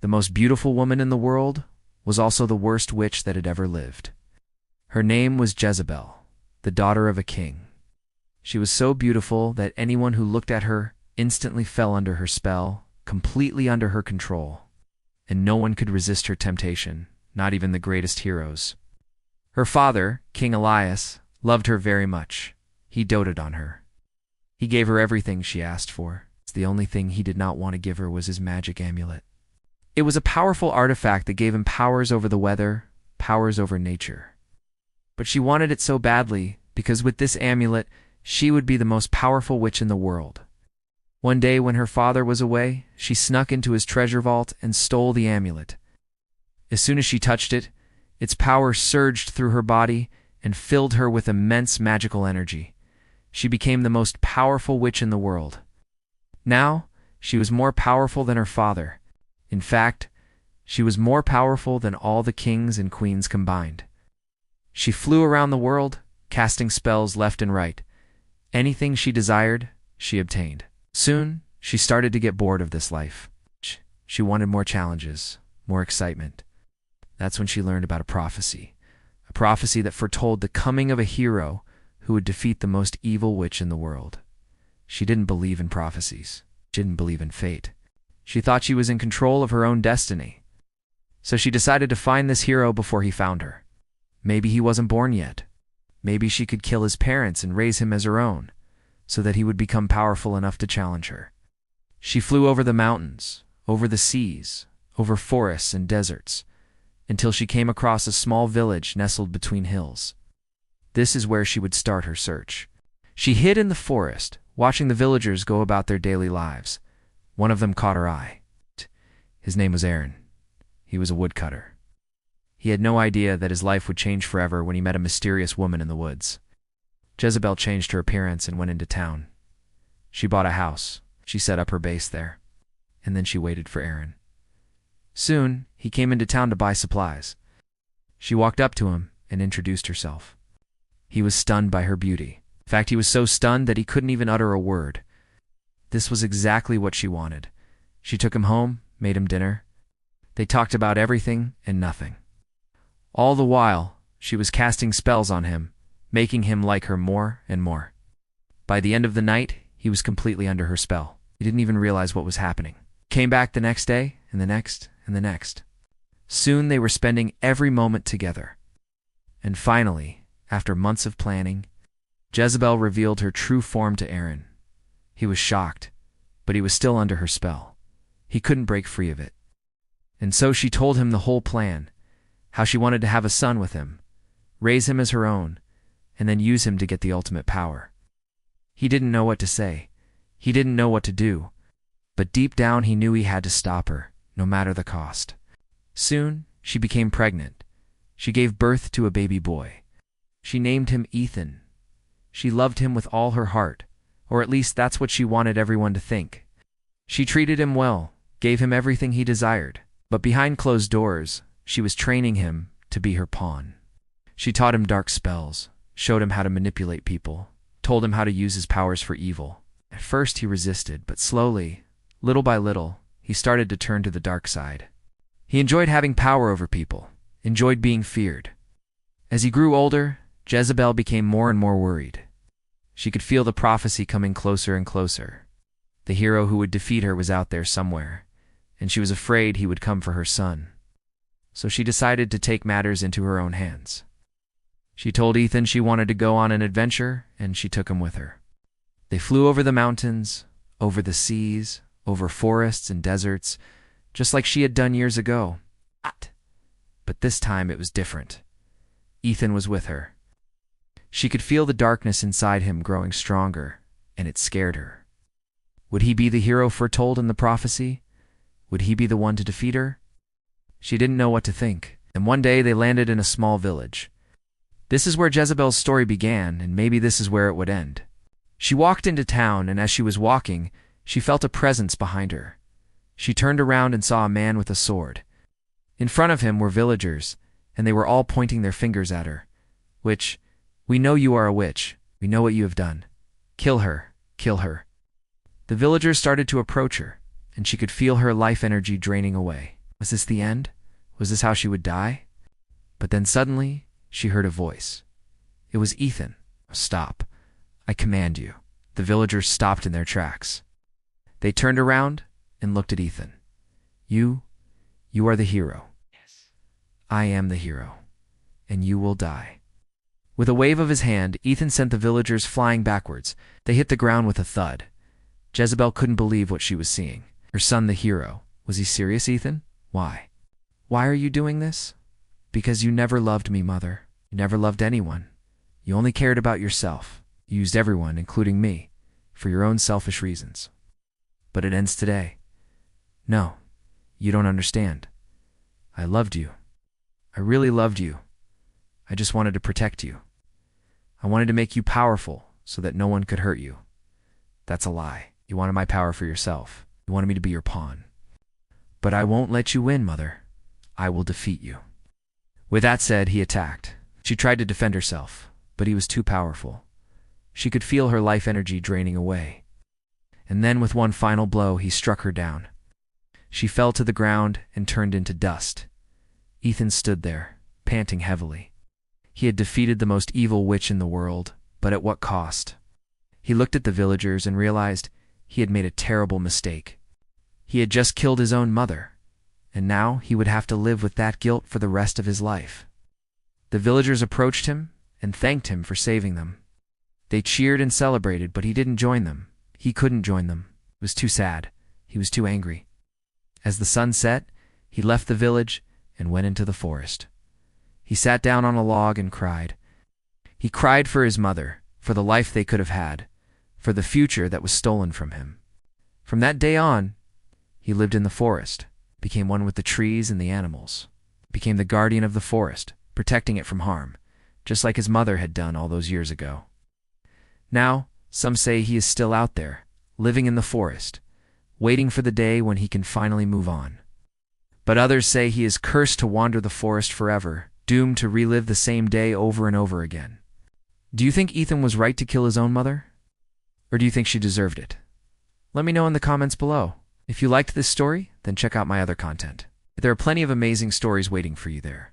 the most beautiful woman in the world, was also the worst witch that had ever lived. Her name was Jezebel, the daughter of a king. She was so beautiful that anyone who looked at her instantly fell under her spell, completely under her control, and no one could resist her temptation, not even the greatest heroes. Her father, King Elias, loved her very much. He doted on her. He gave her everything she asked for. The only thing he did not want to give her was his magic amulet. It was a powerful artifact that gave him powers over the weather, powers over nature. But she wanted it so badly because with this amulet, she would be the most powerful witch in the world. One day when her father was away, she snuck into his treasure vault and stole the amulet. As soon as she touched it, its power surged through her body and filled her with immense magical energy. She became the most powerful witch in the world. Now, she was more powerful than her father. In fact, she was more powerful than all the kings and queens combined. She flew around the world, casting spells left and right. Anything she desired, she obtained. Soon, she started to get bored of this life. She wanted more challenges, more excitement. That's when she learned about a prophecy that foretold the coming of a hero who would defeat the most evil witch in the world. She didn't believe in prophecies. She didn't believe in fate. She thought she was in control of her own destiny. So she decided to find this hero before he found her. Maybe he wasn't born yet. Maybe she could kill his parents and raise him as her own, so that he would become powerful enough to challenge her. She flew over the mountains, over the seas, over forests and deserts, until she came across a small village nestled between hills. This is where she would start her search. She hid in the forest, watching the villagers go about their daily lives. One of them caught her eye. His name was Aaron. He was a woodcutter. He had no idea that his life would change forever when he met a mysterious woman in the woods. Jezebel changed her appearance and went into town. She bought a house. She set up her base there. And then she waited for Aaron. Soon, he came into town to buy supplies. She walked up to him and introduced herself. He was stunned by her beauty. In fact, he was so stunned that he couldn't even utter a word. This was exactly what she wanted. She took him home, made him dinner. They talked about everything and nothing. All the while, she was casting spells on him, making him like her more and more. By the end of the night, he was completely under her spell. He didn't even realize what was happening. Came back the next day, and the next, and the next. Soon they were spending every moment together. And finally, after months of planning, Jezebel revealed her true form to Aaron. He was shocked, but he was still under her spell. He couldn't break free of it. And so she told him the whole plan, how she wanted to have a son with him, raise him as her own, and then use him to get the ultimate power. He didn't know what to say. He didn't know what to do. But deep down he knew he had to stop her, no matter the cost. Soon, she became pregnant. She gave birth to a baby boy. She named him Ethan. She loved him with all her heart, or at least that's what she wanted everyone to think. She treated him well, gave him everything he desired, but behind closed doors, she was training him to be her pawn. She taught him dark spells, showed him how to manipulate people, told him how to use his powers for evil. At first he resisted, but slowly, little by little, he started to turn to the dark side. He enjoyed having power over people, enjoyed being feared. As he grew older, Jezebel became more and more worried. She could feel the prophecy coming closer and closer. The hero who would defeat her was out there somewhere, and she was afraid he would come for her son. So she decided to take matters into her own hands. She told Ethan she wanted to go on an adventure, and she took him with her. They flew over the mountains, over the seas, over forests and deserts, just like she had done years ago. But this time it was different. Ethan was with her. She could feel the darkness inside him growing stronger, and it scared her. Would he be the hero foretold in the prophecy? Would he be the one to defeat her? She didn't know what to think, and one day they landed in a small village. This is where Jezebel's story began, and maybe this is where it would end. She walked into town, and as she was walking, she felt a presence behind her. She turned around and saw a man with a sword. In front of him were villagers, and they were all pointing their fingers at her. We know you are a witch. We know what you have done. Kill her. Kill her. The villagers started to approach her, and she could feel her life energy draining away. Was this the end? Was this how she would die? But then suddenly, she heard a voice. It was Ethan. Stop. I command you. The villagers stopped in their tracks. They turned around and looked at Ethan. You are the hero. Yes. I am the hero, and you will die. With a wave of his hand, Ethan sent the villagers flying backwards. They hit the ground with a thud. Jezebel couldn't believe what she was seeing. Her son, the hero. Was he serious, Ethan? Why? Why are you doing this? Because you never loved me, Mother. You never loved anyone. You only cared about yourself. You used everyone, including me, for your own selfish reasons. But it ends today. No, you don't understand. I loved you. I really loved you. I just wanted to protect you. I wanted to make you powerful so that no one could hurt you. That's a lie. You wanted my power for yourself. You wanted me to be your pawn. But I won't let you win, Mother. I will defeat you. With that said, he attacked. She tried to defend herself, but he was too powerful. She could feel her life energy draining away. And then with one final blow, he struck her down. She fell to the ground and turned into dust. Ethan stood there, panting heavily. He had defeated the most evil witch in the world, but at what cost? He looked at the villagers and realized he had made a terrible mistake. He had just killed his own mother, and now he would have to live with that guilt for the rest of his life. The villagers approached him and thanked him for saving them. They cheered and celebrated, but he didn't join them. He couldn't join them. It was too sad. He was too angry. As the sun set, he left the village and went into the forest. He sat down on a log and cried. He cried for his mother, for the life they could have had, for the future that was stolen from him. From that day on, he lived in the forest, became one with the trees and the animals, became the guardian of the forest, protecting it from harm, just like his mother had done all those years ago. Now, some say he is still out there, living in the forest, waiting for the day when he can finally move on. But others say he is cursed to wander the forest forever, doomed to relive the same day over and over again. Do you think Ethan was right to kill his own mother? Or do you think she deserved it? Let me know in the comments below. If you liked this story, then check out my other content. There are plenty of amazing stories waiting for you there.